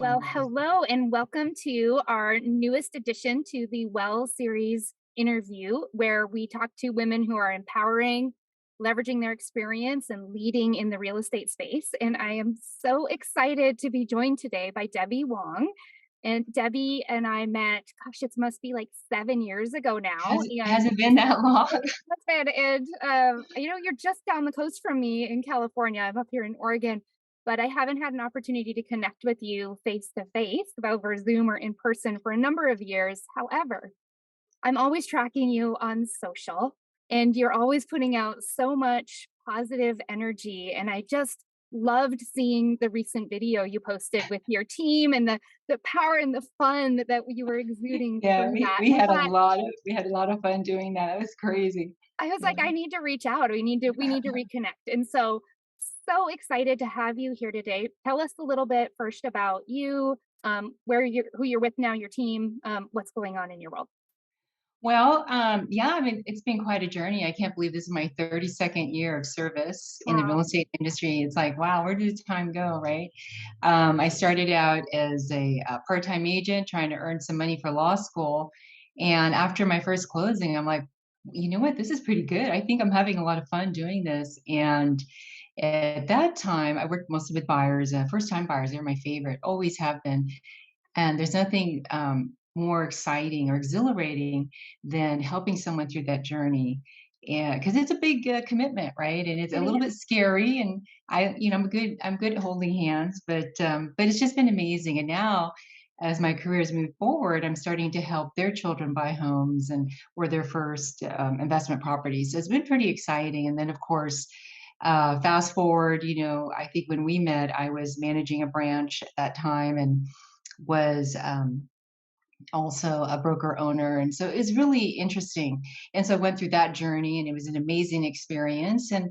Well, hello and welcome to our newest addition to the Well series interview, where we talk to women who are empowering, leveraging their experience, and leading in the real estate space. And I am so excited to be joined today by Debbie Wong. And Debbie and I met, gosh, it must be like 7 years ago now. And Hasn't been that long. that's been, and you're just down the coast from me in California. I'm up here in Oregon, but I haven't had an opportunity to connect with you face to face over Zoom or in person for a number of years. However, I'm always tracking you on social, and you're always putting out so much positive energy. And I just loved seeing the recent video you posted with your team and the power and the fun that you were exuding Yeah, from we that. we And I had a thought, lot of we had a lot of fun doing that. It was crazy. I was Yeah. like, I need to reach out. We need to reconnect. And so excited to have you here today. Tell us a little bit first about you, who you're with now, your team, what's going on in your world. Well, yeah, I mean, it's been quite a journey. I can't believe this is my 32nd year of service in the real Wow. estate industry. It's like, wow, where did time go, right? I started out as a part-time agent trying to earn some money for law school. And after my first closing, I'm like, you know what? This is pretty good. I think I'm having a lot of fun doing this. And at that time, I worked mostly with buyers, first-time buyers. They're my favorite, always have been. And there's nothing more exciting or exhilarating than helping someone through that journey. And because it's a big commitment, right? And it's a It little is. bit scary. And I'm good at holding hands, but it's just been amazing. And now, as my career has moved forward, I'm starting to help their children buy homes and or their first investment properties. So it's been pretty exciting. And then, of course, fast forward, I think when we met, I was managing a branch at that time and was also a broker owner. And so it's really interesting. And so I went through that journey and it was an amazing experience. And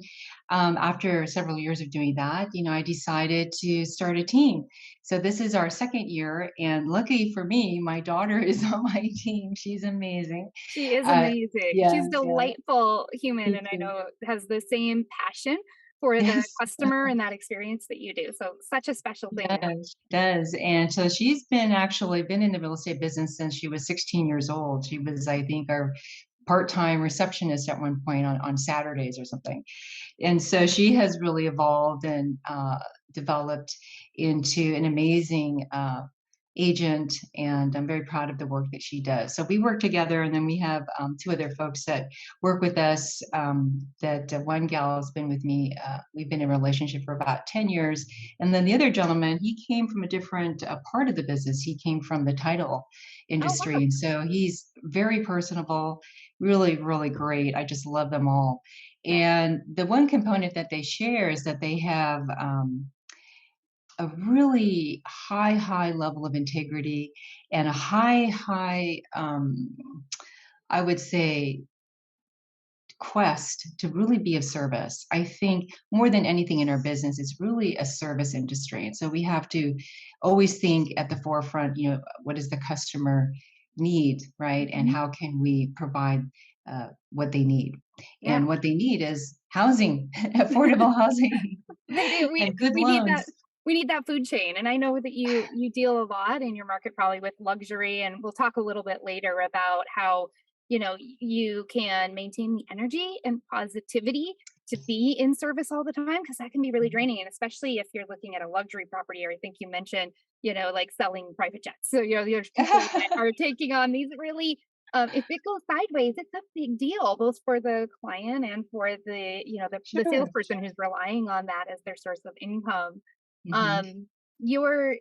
after several years of doing that, I decided to start a team. So this is our second year. And lucky for me, my daughter is on my team. She's amazing. She is Uh, amazing. yeah, She's yeah. delightful human, Thank and I you. know has the same passion for the Yes. customer and that experience that you do. So such a special thing to have. Does. And so she's been in the real estate business since she was 16 years old. She was, I think, our part-time receptionist at one point on Saturdays or something. And so she has really evolved and developed into an amazing agent, and I'm very proud of the work that she does. So we work together, and then we have two other folks that work with us. One gal has been with me. We've been in a relationship for about 10 years. And then the other gentleman, he came from a different part of the business. He came from the title Oh industry. wow. And so he's very personable, really, really great. I just love them all. And the one component that they share is that they have a really high level of integrity and a high, I would say, quest to really be of service. I think more than anything in our business, it's really a service industry. And so we have to always think at the forefront, what does the customer need, right? And Mhm. how can we provide what they need? Yeah. And what they need is housing, affordable housing, They do. We and good we need that loans. we need that food chain. And I know that you deal a lot in your market probably with luxury, and we'll talk a little bit later about how, you can maintain the energy and positivity to be in service all the time, because that can be really draining, and especially if you're looking at a luxury property, or I think you mentioned, like selling private jets. So, there's people that are taking on these really, if it goes sideways, it's a big deal, both for the client and for the Sure. salesperson who's relying on that as their source of income. Mhm. Um, you're,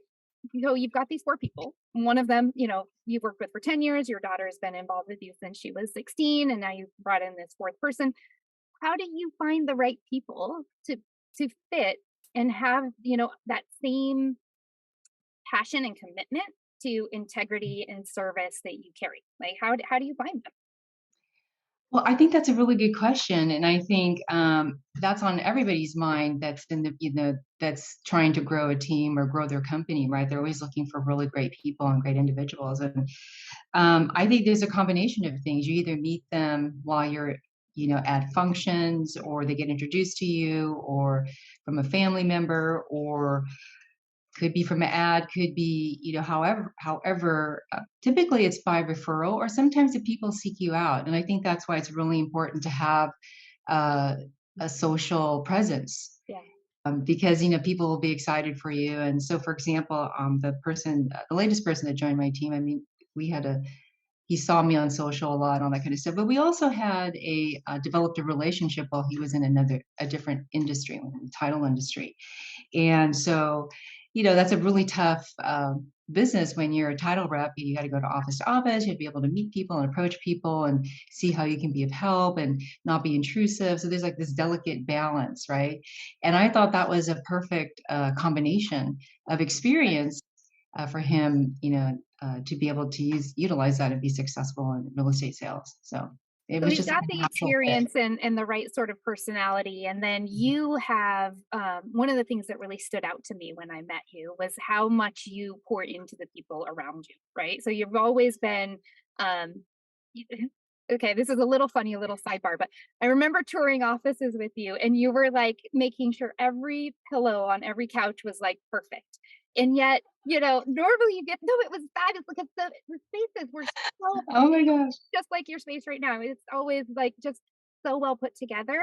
you've got these four people. One of them, you've worked with for 10 years. Your daughter has been involved with you since she was 16, and now you've brought in this fourth person. How do you find the right people to fit and have, that same passion and commitment to integrity and service that you carry? Like how do you find them? Well, I think that's a really good question, and I think that's on everybody's mind. That's trying to grow a team or grow their company, right? They're always looking for really great people and great individuals, and I think there's a combination of things. You either meet them while you're, at functions, or they get introduced to you, or from a family member, or Could be from an ad, could be, however, typically it's by referral, or sometimes the people seek you out. And I think that's why it's really important to have uh, a social presence, Yeah. because people will be excited for you. And so, for example, the latest person that joined my team, I mean, we had a he saw me on social a lot, all that kind of stuff. But we also had developed a relationship while he was in a different industry, title industry. And so, that's a really tough business when you're a title rep. You got to office. You have to be able to meet people and approach people and see how you can be of help and not be intrusive. So there's like this delicate balance, right? And I thought that was a perfect combination of experience for him, to be able to utilize that and be successful in real estate sales. So it So was he's just like got a the natural fit. experience and the right sort of personality. And then you have one of the things that really stood out to me when I met you was how much you pour into the people around you, right? So you've always been um, okay, this is a little funny, a little sidebar, but I remember touring offices with you and you were like making sure every pillow on every couch was like perfect. And yet, normally you get, no, it was bad. It's like the spaces were so Oh my big, gosh. just like your space right now. It's always like just so well put together.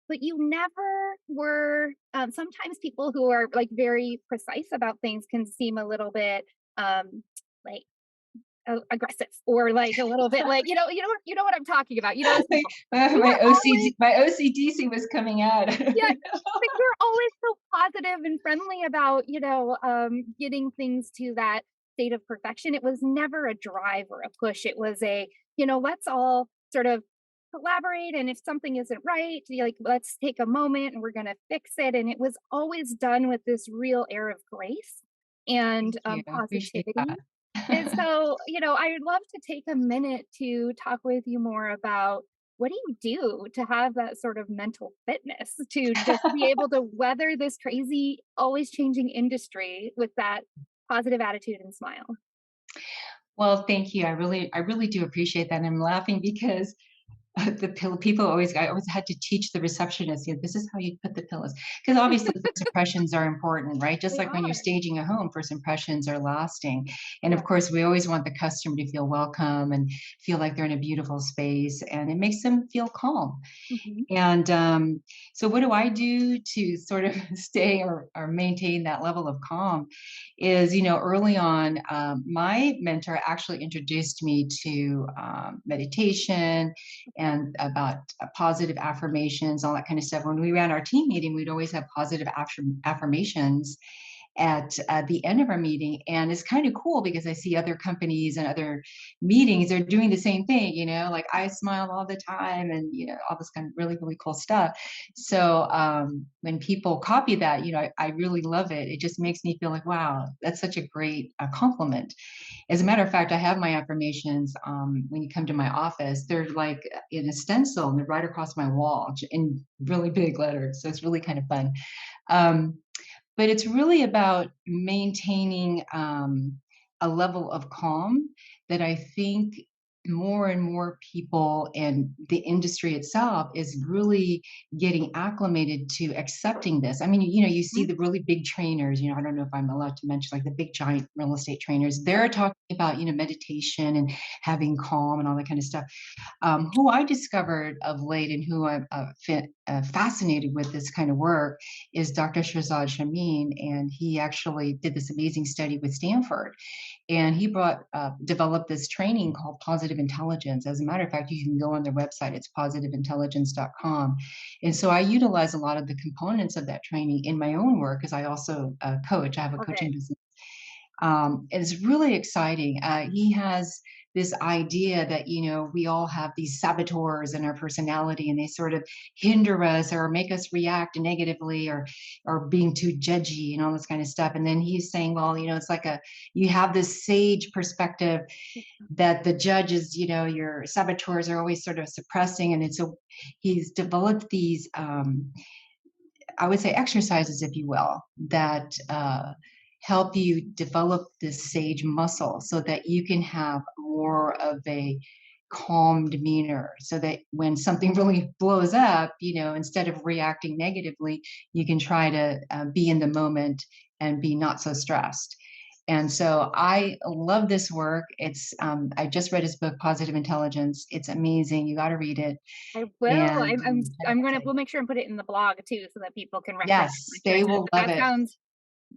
But you never were, sometimes people who are like very precise about things can seem a little bit like aggressive or like a little bit like you know what I'm talking about. You know those Like, people. You my were always OCDC was coming out. yeah, but you're always so positive and friendly about getting things to that state of perfection. It was never a drive or a push. It was a let's all sort of collaborate, and if something isn't right, like let's take a moment and we're going to fix it. And it was always done with this real air of grace and Thank you. I appreciate positivity. And that. so, I would love to take a minute to talk with you more about what do you do to have that sort of mental fitness to just be able to weather this crazy, always changing industry with that positive attitude and smile? Well, thank you. I really do appreciate that. And I'm laughing because I always had to teach the receptionist, this is how you put the pillows. Because obviously first impressions are important, right? Just They like when you're are. staging a home, first impressions are lasting. And of Yeah. course, we always want the customer to feel welcome and feel like they're in a beautiful space, and it makes them feel calm. Mhm. And so, what do I do to sort of stay or maintain that level of calm? Is, early on, my mentor actually introduced me to meditation and about positive affirmations, all that kind of stuff. When we ran our team meeting, we'd always have positive affirmations at the end of our meeting. And it's kind of cool because I see other companies and other meetings are doing the same thing, like I smile all the time and, all this kind of really, really cool stuff. So when people copy that, I really love it. It just makes me feel like, wow, that's such a great compliment. As a matter of fact, I have my affirmations when you come to my office. They're like in a stencil and they're right across my wall in really big letters. So it's really kind of fun. Um, but it's really about maintaining a level of calm that I think more and more people and the industry itself is really getting acclimated to accepting this. I mean, you see Mhm. the really big trainers, I don't know if I'm allowed to mention like the big giant real estate trainers, they're Sure. talking about, meditation and having calm and all that kind of stuff. Who I discovered of late and who I'm fascinated with this kind of work is Dr. Shahzad Shamin. And he actually did this amazing study with Stanford. And he developed this training called Positive Intelligence. As a matter of fact, you can go on their website, it's positiveintelligence.com. And so I utilize a lot of the components of that training in my own work because I also coach, I have a Love coaching it. business. It's really exciting. He has this idea that we all have these saboteurs in our personality, and they sort of hinder us or make us react negatively, or being too judgy and all this kind of stuff. And then he's saying, well, it's like you have this sage perspective that the judges, your saboteurs are always sort of suppressing, and so he's developed these. I would say exercises, if you will, that help you develop this sage muscle so that you can have more of a calm demeanor so that when something really blows up, instead of reacting negatively, you can try to be in the moment and be not so stressed. And so I love this work. I just read his book, Positive Intelligence. It's amazing. You got to read it. I will. And I'm gonna we'll make sure and put it in the blog too so that people can reference yes, they reference it. will But love that it. sounds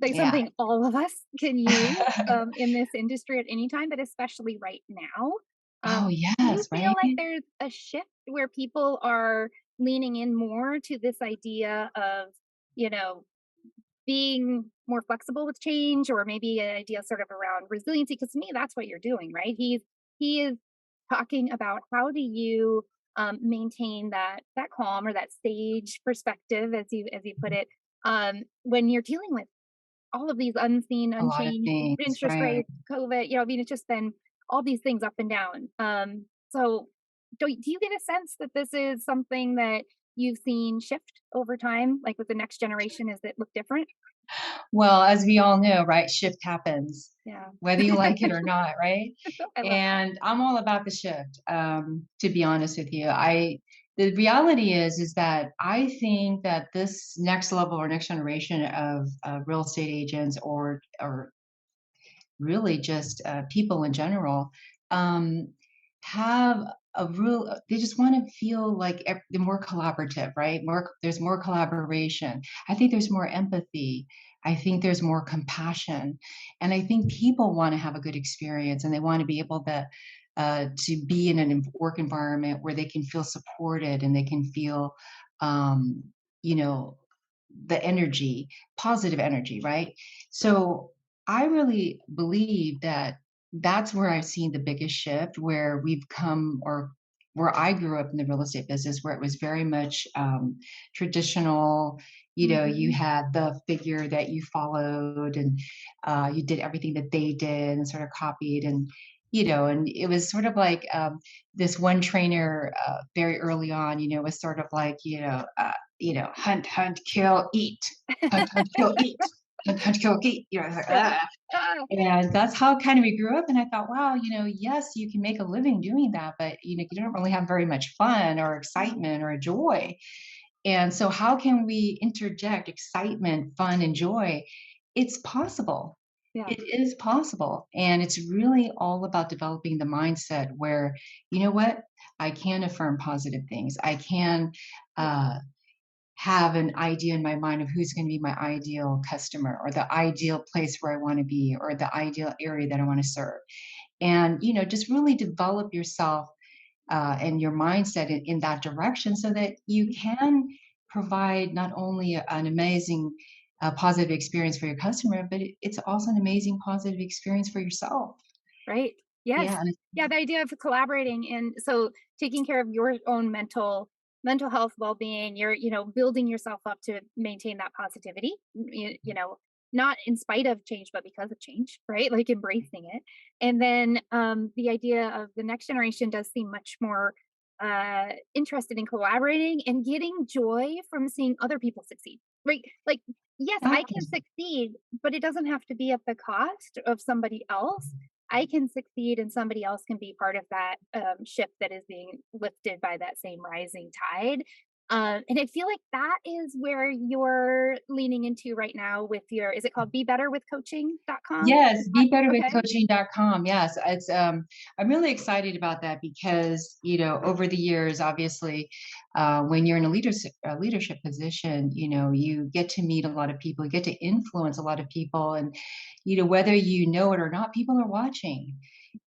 like Yeah. something all of us can use in this industry at any time, but especially right now. Oh, Do you yes, feel right? like there's a shift where people are leaning in more to this idea of, you know, being more flexible with change, or maybe an idea sort of around resiliency? Because to me, that's what you're doing, right? He is talking about how do you maintain that calm or that sage perspective, as you put it, when you're dealing with all of these unseen, A lot of unchanged things, interest right? rates, COVID. You know, I mean, it's just been all these things up and down. So, do you get a sense that this is something that you've seen shift over time, like with the next generation? Is it look different? Well, as we all know, right, shift happens, Yeah, whether you like it or not, right? I love that. And I'm all about the shift, to be honest with you. The reality is that I think that this next level or next generation of real estate agents, or really just people in general, um, have a real, they just want to feel like they're more collaborative, right? There's more collaboration. I think there's more empathy. I think there's more compassion. And I think people want to have a good experience, and they want to be able to be in an work environment where they can feel supported, and they can feel, um, you know, the energy, positive energy, right? So I really believe that that's where I've seen the biggest shift, where we've come, or where I grew up in the real estate business, where it was very much traditional. You know, you Mhm. had the figure that you followed, and you did everything that they did and sort of copied. And, and it was sort of like this one trainer very early on, was sort of like, hunt, hunt, kill, eat, hunt, hunt, kill, eat, hunt, hunt, kill, eat. It's like, Yeah. ah. Ah, And that's how kind of we grew up. And I thought, wow, yes, you can make a living doing that, but you don't really have very much fun or no. excitement or joy. And so how can we interject excitement, fun, and joy? It's possible. Yeah. It is possible. And it's really all about developing the mindset where, you know what? I can affirm positive things. I can Yeah. uh, have an idea in my mind of who's going to be my ideal customer, or the ideal place where I want to be, or the ideal area that I want to serve. And, just really develop yourself and your mindset in that direction, so that you Mhm. can provide not only an amazing positive experience for your customer, but it's also an amazing positive experience for yourself. Right. Yes. Yeah. And Yeah, the idea of collaborating, and so taking care of your own mental health, well-being, you're, building yourself up to maintain that positivity, not in spite of change, but because of change, right? Like embracing it. And then the idea of the next generation does seem much more interested in collaborating and getting joy from seeing other people succeed. Right? Like, yes, I can succeed, but it doesn't have to be at the cost of somebody else. I can succeed and somebody else can be part of that ship that is being lifted by that same rising tide. And I feel like that is where you're leaning into right now with your, is it called Be Better with Coaching.com? Yes, Is that okay? bebetterwithcoaching.com. Yes, I'm really excited about that because, over the years, obviously, when you're in a leadership position, you get to meet a lot of people, you get to influence a lot of people, and, whether you know it or not, people are watching.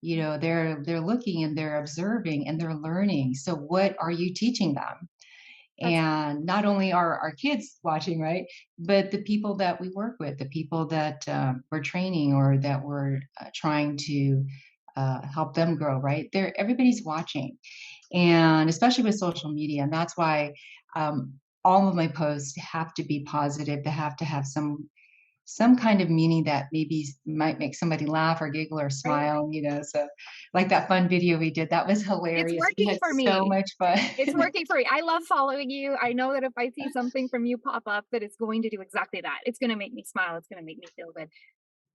They're looking, and they're observing, and they're learning. So what are you teaching them? That's And not only are our kids watching, right, but the people that we work with, the people that we're training, or that we're trying to help them grow, right, everybody's watching. And especially with social media, and that's why all of my posts have to be positive. They have to have some kind of meaning that maybe might make somebody laugh or giggle or right. smile, so like that fun video we did, that was It's hilarious. We working had for so me. much fun. It's working for me. I love following you. I know that if I see something from you pop up, that it's going to do exactly that. It's going to make me smile. It's going to make me feel good.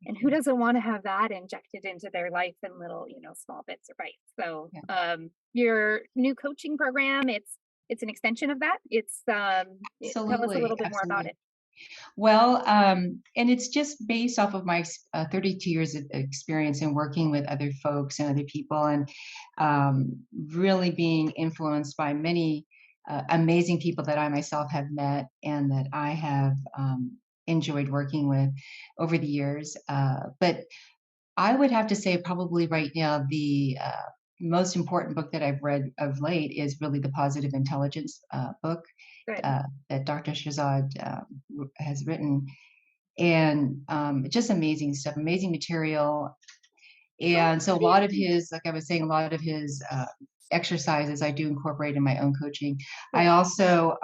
And who doesn't want to have that injected into their life in little, small bits of bites? So, Yeah. your new coaching program, it's an extension of that. Tell us a Absolutely, little bit more about absolutely. it. Well, and it's just based off of my 32 years of experience in working with other folks and other people, and really being influenced by many amazing people that I myself have met and that I have enjoyed working with over the years. But I would have to say, probably right now, the most important book that I've read of late is really the Positive Intelligence book Good. that Dr. Shazad has written, and just amazing stuff, amazing material. So And so a lot of exciting. his, like I was saying, a lot of his exercises I do incorporate in my own coaching. I Good. also,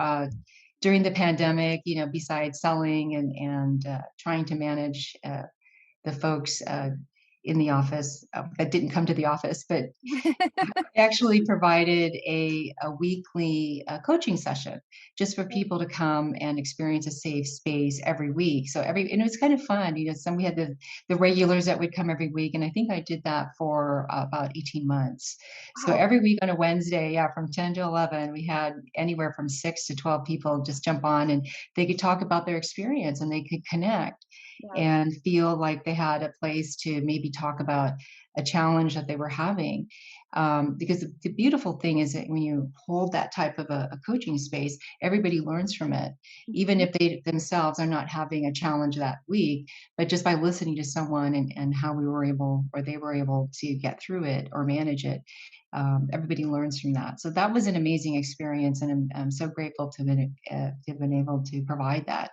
during the pandemic, besides selling and trying to manage the folks in the office that didn't come to the office, but actually provided a weekly coaching session just for people to come and experience a safe space every week. So and it was kind of fun. Some we had the regulars that would come every week, and I think I did that for about 18 months. So Wow. every week on a Wednesday, yeah, from 10 to 11, we had anywhere from 6 to 12 people just jump on, and they could talk about their experience and they could connect Yeah. and feel like they had a place to maybe talk about a challenge that they were having. Because the beautiful thing is that when you hold that type of a coaching space, everybody learns from it, even Mhm. if they themselves are not having a challenge that week. But just by listening to someone and how we were able or they were able to get through it or manage it, everybody learns from that. So that was an amazing experience, and I'm so grateful to have been able to provide that.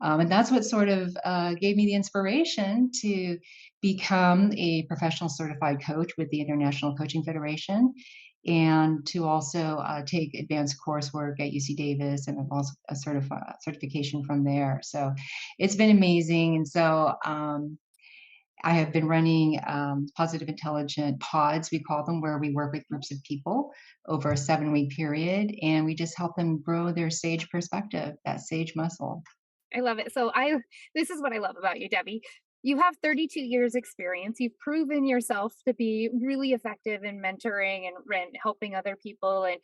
And that's what sort of gave me the inspiration to become a professional certified coach with the International Coaching Federation and to also take advanced coursework at UC Davis and I've also a certification from there. So it's been amazing. And so I have been running positive intelligent pods, we call them, where we work with groups of people over a 7-week period and we just help them grow their sage perspective, that sage muscle. I love it. So I this is what I love about you, Debbie. You have 32 years experience. You've proven yourself to be really effective in mentoring and helping other people. And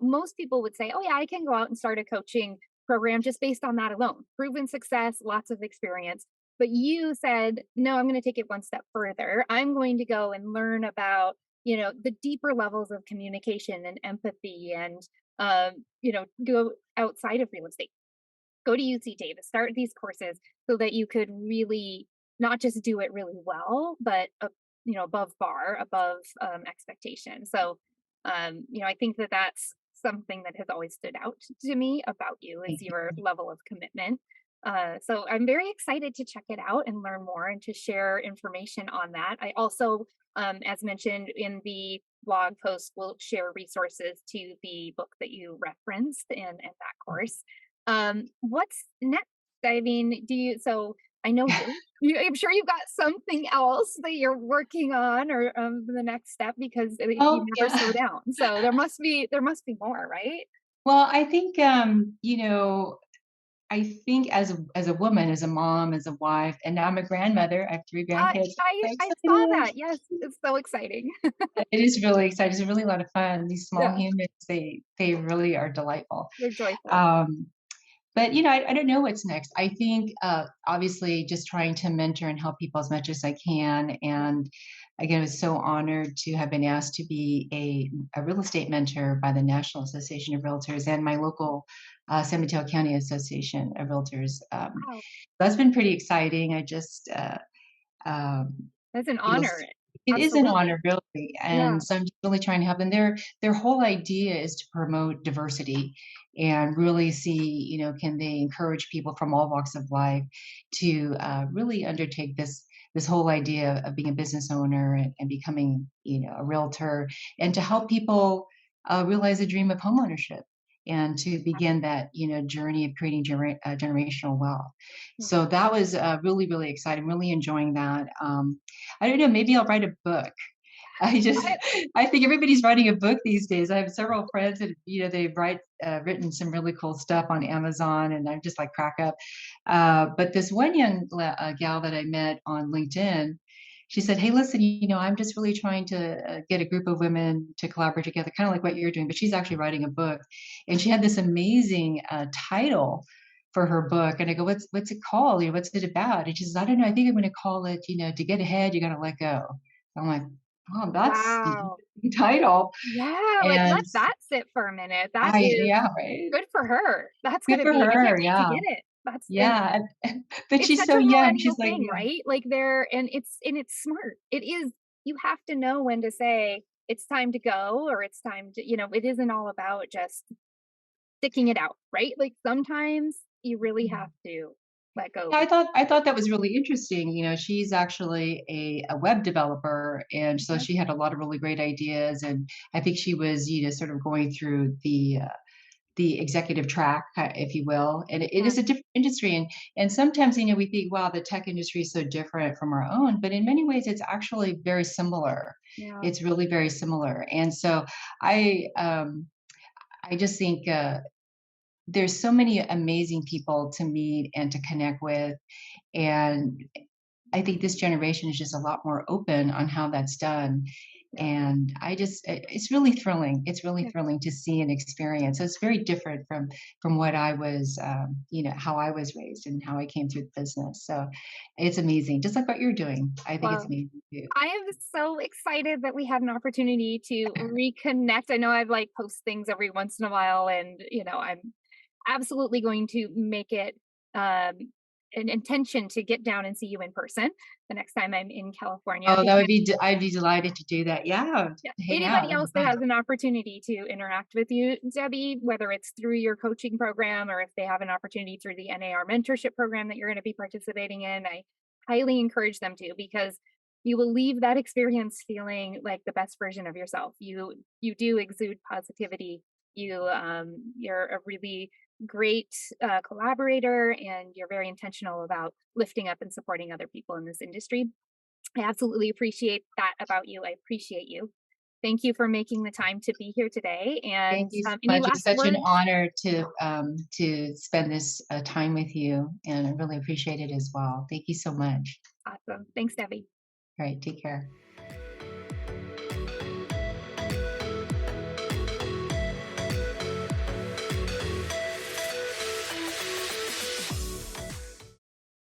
most people would say, "Oh yeah, I can go out and start a coaching program just based on that alone. Proven success, lots of experience." But you said, "No, I'm going to take it one step further. I'm going to go and learn about, the deeper levels of communication and empathy and go outside of real estate, go to UC Davis, start these courses so that you could really not just do it really well, but above bar, above expectation." So, I think that that's something that has always stood out to me about you is Thank your you. level of commitment. So I'm very excited to check it out and learn more and to share information on that. I also, as mentioned in the blog post, will share resources to the book that you referenced and that course. What's next? I mean, so I know I'm sure you've got something else that you're working on or the next step because you Oh, never slow yeah. down. So there must be more, right? Well, I think, I think as a woman, as a mom, as a wife, and now I'm a grandmother. I have 3 I grandkids. I So I saw excited. that. Yes, it's so exciting. It is really exciting. It's really a lot of fun. These small Yeah, humans, they really are delightful. they're joyful. Um, but I don't know what's next. I think obviously just trying to mentor and help people as much as I can. And again, I was so honored to have been asked to be a real estate mentor by the National Association of Realtors and my local San Mateo County Association of Realtors. Wow, That's been pretty exciting. I just um, that's an feels honor. it is an Absolutely. honor, really, Yeah. and so I'm just really trying to help them. Their whole idea is to promote diversity and really see, can they encourage people from all walks of life to really undertake this whole idea of being a business owner and becoming, a realtor, and to help people realize the dream of homeownership and to begin that, journey of creating generational wealth. Yeah. So that was really, really exciting. Really enjoying that. I don't know, maybe I'll write a book. I just I, I think everybody's writing a book these days. I have several friends that, they've written some really cool stuff on Amazon, and I'm just like crack up. But this one young gal that I met on LinkedIn, she said, "Hey, listen, I'm just really trying to get a group of women to collaborate together, kind of like what you're doing." But she's actually writing a book, and she had this amazing title for her book, and I go, what's it called? You know, what's it about? And she says, I don't know. I think I'm going to call it, to get ahead, you got to let go. I'm like, oh, that's Wow. the title. Yeah, like, let And that sit for a minute. That is yeah, right. good for her. That's Good gonna for be I can't her. wait to Yeah. get it. That's and Yeah. But it's she's such so a young. millennial She's like, thing, yeah. right? Like, they're and it's smart. It is you have to know when to say, "It's time to go," or, "It's time to" it isn't all about just sticking it out, right? Like, sometimes you really have to let go Yeah, I be thought I thought that was really interesting. She's actually a web developer, and so Mhm. she had a lot of really great ideas. And I think she was, sort of going through the executive track, if you will. And it Yeah, is a different industry, and sometimes, we think, wow, the tech industry is so different from our own, but in many ways, it's actually very similar. yeah, It's really very similar. And so I just think there's so many amazing people to meet and to connect with. And I think this generation is just a lot more open on how that's done. yeah, And it's really thrilling. It's really yeah. thrilling to see and experience. So it's very different from what I was, how I was raised and how I came through the business. So it's amazing, just like what you're doing. I think it's Well, amazing too. I am so excited that we had an opportunity to reconnect. I know I've like post things every once in a while, and I'm absolutely going to make it um, an intention to get down and see you in person the next time I'm in California. Oh, Because I'd be delighted to do that. Yeah, yeah, to hang out. anybody That'd else be that fun. has an opportunity to interact with you, Debbie, whether it's through your coaching program or if they have an opportunity through the NAR mentorship program that you're going to be participating in, I highly encourage them to, because you will leave that experience feeling like the best version of yourself. You do exude positivity. You're a really great collaborator, and you're very intentional about lifting up and supporting other people in this industry. I absolutely appreciate that about you. I appreciate you. Thank you for making the time to be here today. Thank And you so any much. It's last such an words? honor to spend this time with you, and I really appreciate it as well. Thank you so much. Awesome. Thanks, Debbie. All right, take care.